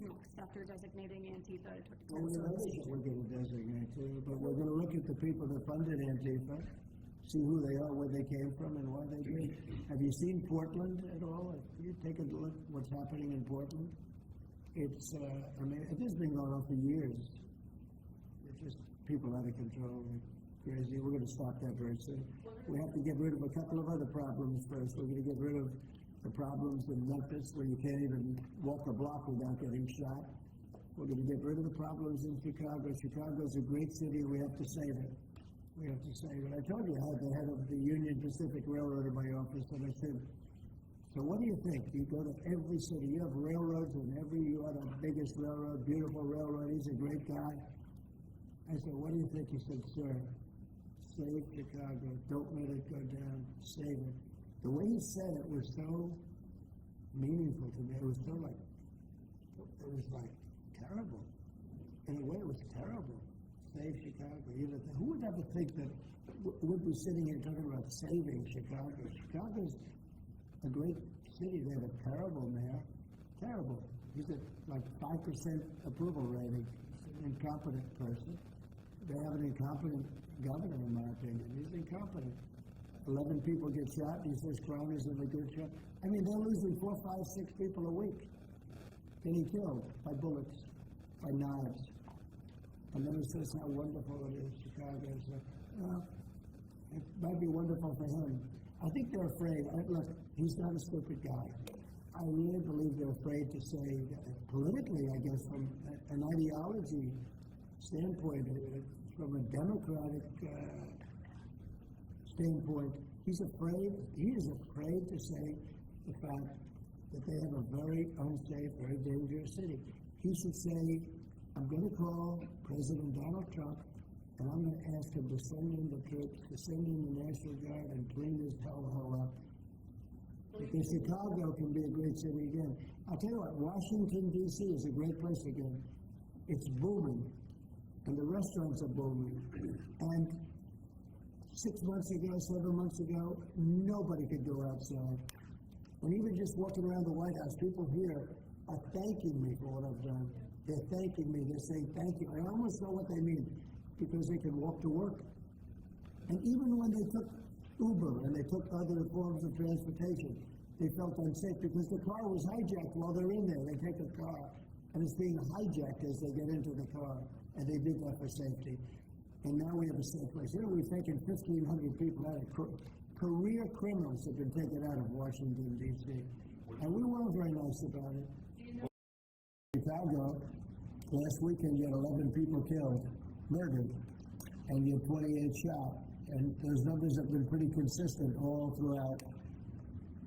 next after designating Antifa? Well, we know that we're going to designate too, but we're going to look at the people that funded Antifa, see who they are, where they came from, and why they did. Have you seen Portland at all? Have you taken a look at what's happening in Portland? It's, I mean, it has been going on for years. It's just people out of control, crazy. We're going to stop that very soon. We have to get rid of a couple of other problems first. We're going to get rid of the problems in Memphis where you can't even walk a block without getting shot. We're going to get rid of the problems in Chicago. Chicago's a great city. We have to save it. We have to save it. I told you I had the head of the Union Pacific Railroad in my office, and I said, so what do you think? You go to every city. You have railroads in you are the biggest railroad, beautiful railroad. He's a great guy. I said, what do you think? He said, sir, save Chicago. Don't let it go down. Save it. The way he said it was so meaningful to me. It was so like terrible. In a way, it was terrible. Save Chicago. Who would ever think that we'd be sitting here talking about saving Chicago? Chicago's a great city. They have a terrible mayor. Terrible. He's at like 5% approval rating. He's an incompetent person. They have an incompetent governor, in my opinion. He's incompetent. 11 people get shot. He says crime is in a good shot. I mean, they're losing 4, 5, 6 people a week getting killed by bullets, by knives. And then he says how wonderful it is, Chicago. So, it might be wonderful for him. I think they're afraid. Look, he's not a stupid guy. I really believe they're afraid to say, politically, I guess, from an ideology standpoint, from a democratic standpoint, he is afraid to say the fact that they have a very unsafe, very dangerous city. He should say, I'm going to call President Donald Trump, and I'm going to ask him to send in the troops, to send in the National Guard and clean this hellhole up. Because Chicago can be a great city again. I'll tell you what, Washington, D.C. is a great place again. It's booming, and the restaurants are booming. And 6 months ago, 7 months ago, nobody could go outside. And even just walking around the White House, people here are thanking me for what I've done. They're thanking me. They're saying thank you. I almost know what they mean, because they can walk to work. And even when they took Uber and they took other forms of transportation, they felt unsafe because the car was hijacked while they're in there. They take a car, and it's being hijacked as they get into the car, and they did that for safety. And now we have a safe place. Here we've taken 1,500 people out of career criminals have been taken out of Washington, D.C. And we weren't very nice about it. Chicago, last weekend you had 11 people killed, murdered, and you had 28 shot. And those numbers have been pretty consistent all throughout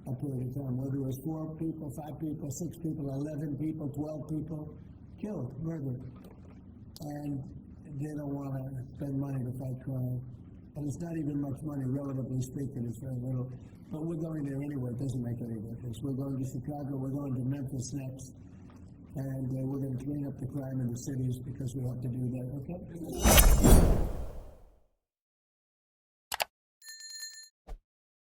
a period of time, whether it was 4 people, 5 people, 6 people, 11 people, 12 people killed, murdered. And they don't want to spend money to fight crime. And it's not even much money, relatively speaking, it's very little. But we're going there anyway, it doesn't make any difference. We're going to Chicago, we're going to Memphis next, and we're going to clean up the crime in the cities because we have to do that, okay?